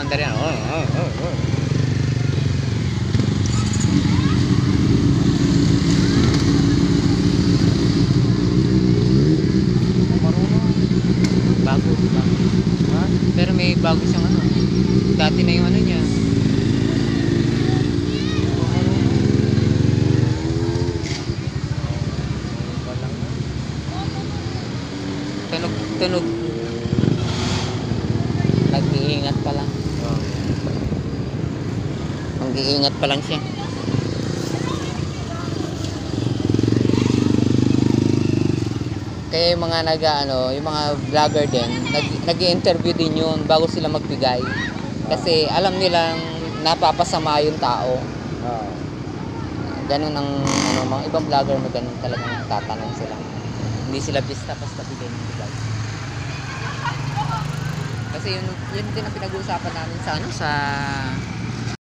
umandar yan. Marunong. Bago. Ha? Pero may bago siyang ano. Dati na yung ano niya. Walang Tunog. Nag-iingat pa lang. Nag-iingat pa lang siya. Kaya yung mga yung mga vlogger din, nag-i-interview din yun bago sila magbigay. Kasi alam nilang napapasama yung tao. Ganun ang mga ibang vlogger na ganun talagang tatanong sila. Hindi sila basta bigay ng bigay. Kasi yun din ang pinag-uusapan namin sa